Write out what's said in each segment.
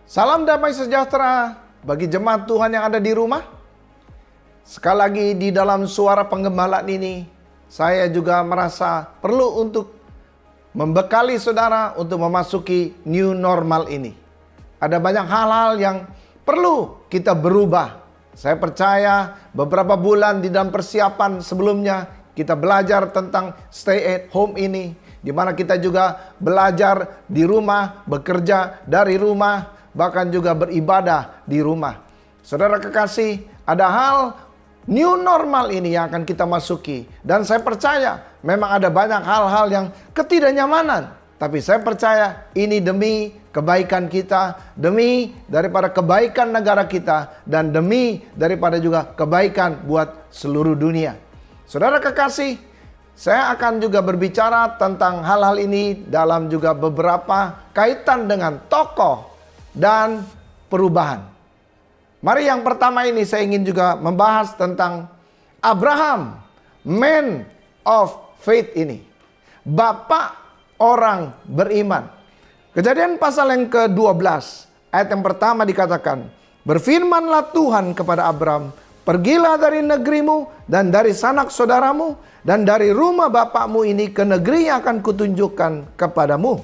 Salam damai sejahtera bagi jemaat Tuhan yang ada di rumah. Sekali lagi di dalam suara penggembalaan ini, saya juga merasa perlu untuk membekali saudara untuk memasuki new normal ini. Ada banyak hal-hal yang perlu kita berubah. Saya percaya beberapa bulan di dalam persiapan sebelumnya kita belajar tentang stay at home ini, di mana kita juga belajar di rumah, bekerja dari rumah, bahkan juga beribadah di rumah. Saudara kekasih, ada hal new normal ini yang akan kita masuki. Dan saya percaya memang ada banyak hal-hal yang ketidaknyamanan. Tapi saya percaya ini demi kebaikan kita, demi daripada kebaikan negara kita, dan demi daripada juga kebaikan buat seluruh dunia. Saudara kekasih, saya akan juga berbicara tentang hal-hal ini dalam juga beberapa kaitan dengan tokoh dan perubahan. Mari yang pertama ini saya ingin juga membahas tentang Abraham, man of faith ini. Bapak orang beriman. Kejadian pasal yang ke-12, ayat yang pertama dikatakan, "Berfirmanlah Tuhan kepada Abram, pergilah dari negerimu dan dari sanak saudaramu dan dari rumah bapakmu ini ke negeri yang akan kutunjukkan kepadamu.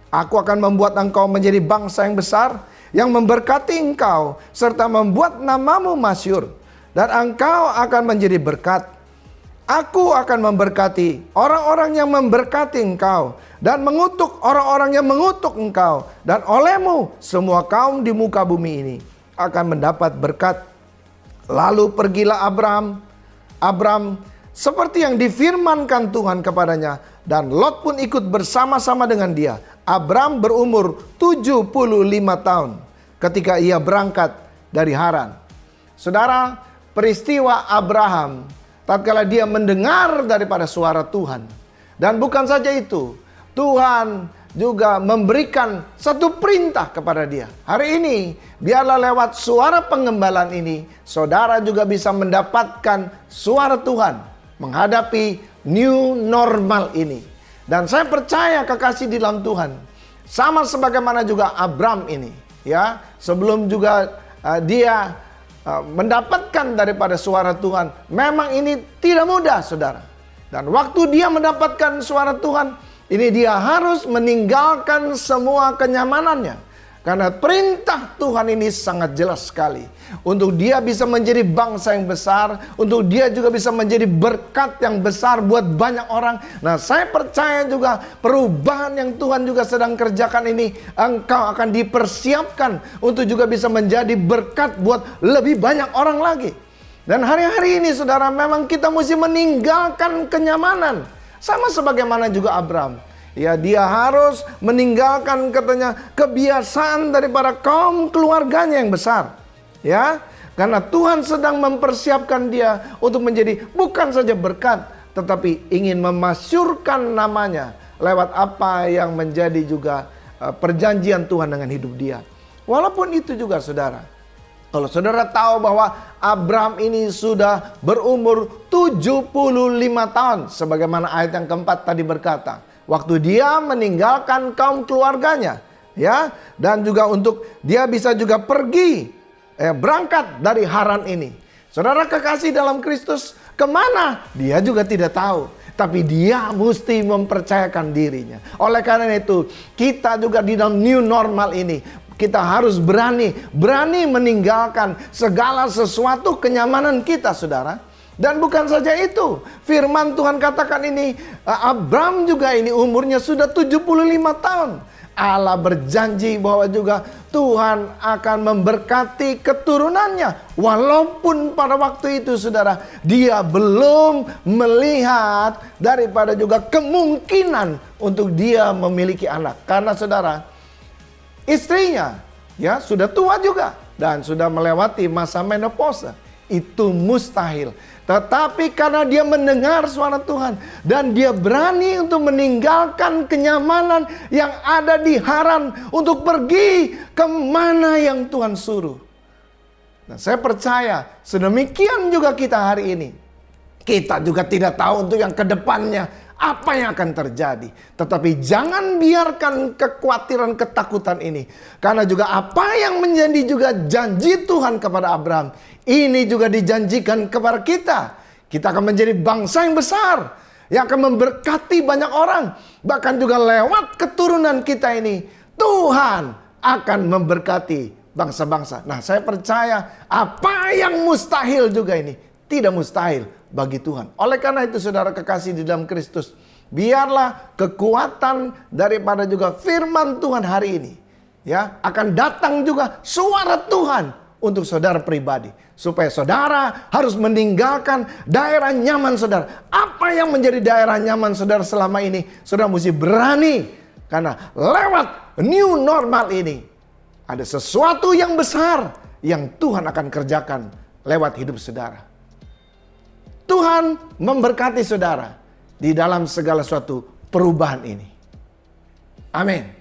Aku akan membuat engkau menjadi bangsa yang besar, yang memberkati engkau, serta membuat namamu masyhur, dan engkau akan menjadi berkat. Aku akan memberkati orang-orang yang memberkati engkau, dan mengutuk orang-orang yang mengutuk engkau, dan olehmu semua kaum di muka bumi ini akan mendapat berkat." Lalu pergilah Abram seperti yang difirmankan Tuhan kepadanya, dan Lot pun ikut bersama-sama dengan dia. Abram berumur 75 tahun ketika ia berangkat dari Haran. Saudara, peristiwa Abraham tatkala dia mendengar daripada suara Tuhan. Dan bukan saja itu, Tuhan juga memberikan satu perintah kepada dia. Hari ini, biarlah lewat suara penggembalaan ini, saudara juga bisa mendapatkan suara Tuhan menghadapi new normal ini. Dan saya percaya kekasih di dalam Tuhan, sama sebagaimana juga Abram ini, ya, sebelum juga dia mendapatkan daripada suara Tuhan, memang ini tidak mudah, saudara. Dan waktu dia mendapatkan suara Tuhan, ini dia harus meninggalkan semua kenyamanannya. Karena perintah Tuhan ini sangat jelas sekali. Untuk dia bisa menjadi bangsa yang besar. Untuk dia juga bisa menjadi berkat yang besar buat banyak orang. Nah, saya percaya juga perubahan yang Tuhan juga sedang kerjakan ini, engkau akan dipersiapkan untuk juga bisa menjadi berkat buat lebih banyak orang lagi. Dan hari-hari ini saudara, memang kita mesti meninggalkan kenyamanan. Sama sebagaimana juga Abram. Ya, dia harus meninggalkan katanya kebiasaan daripada kaum keluarganya yang besar. Ya, karena Tuhan sedang mempersiapkan dia untuk menjadi bukan saja berkat, tetapi ingin memasyurkan namanya lewat apa yang menjadi juga perjanjian Tuhan dengan hidup dia. Walaupun itu juga saudara, kalau saudara tahu bahwa Abram ini sudah berumur 75 tahun, sebagaimana ayat yang keempat tadi berkata, waktu dia meninggalkan kaum keluarganya, ya, dan juga untuk dia bisa juga pergi, berangkat dari Haran ini. Saudara kekasih dalam Kristus, kemana? Dia juga tidak tahu. Tapi dia mesti mempercayakan dirinya. Oleh karena itu, kita juga di dalam new normal ini, kita harus berani meninggalkan segala sesuatu kenyamanan kita, saudara. Dan bukan saja itu, firman Tuhan katakan ini, Abram juga ini umurnya sudah 75 tahun. Allah berjanji bahwa juga Tuhan akan memberkati keturunannya. Walaupun pada waktu itu saudara, dia belum melihat daripada juga kemungkinan untuk dia memiliki anak. Karena saudara, istrinya ya sudah tua juga dan sudah melewati masa menopause. Itu mustahil. Tetapi karena dia mendengar suara Tuhan dan dia berani untuk meninggalkan kenyamanan yang ada di Haran untuk pergi kemana yang Tuhan suruh. Nah, saya percaya sedemikian juga kita hari ini. Kita juga tidak tahu untuk yang kedepannya apa yang akan terjadi. Tetapi jangan biarkan kekhawatiran, ketakutan ini. Karena juga apa yang menjadi juga janji Tuhan kepada Abraham, ini juga dijanjikan kepada kita. Kita akan menjadi bangsa yang besar, yang akan memberkati banyak orang. Bahkan juga lewat keturunan kita ini, Tuhan akan memberkati bangsa-bangsa. Nah, saya percaya apa yang mustahil juga ini tidak mustahil bagi Tuhan. Oleh karena itu, saudara kekasih di dalam Kristus, biarlah kekuatan daripada juga firman Tuhan hari ini, ya, akan datang juga suara Tuhan untuk saudara pribadi, supaya saudara harus meninggalkan daerah nyaman saudara. Apa yang menjadi daerah nyaman saudara selama ini, saudara mesti berani, karena lewat new normal ini ada sesuatu yang besar yang Tuhan akan kerjakan lewat hidup saudara. Tuhan memberkati saudara di dalam segala suatu perubahan ini. Amin.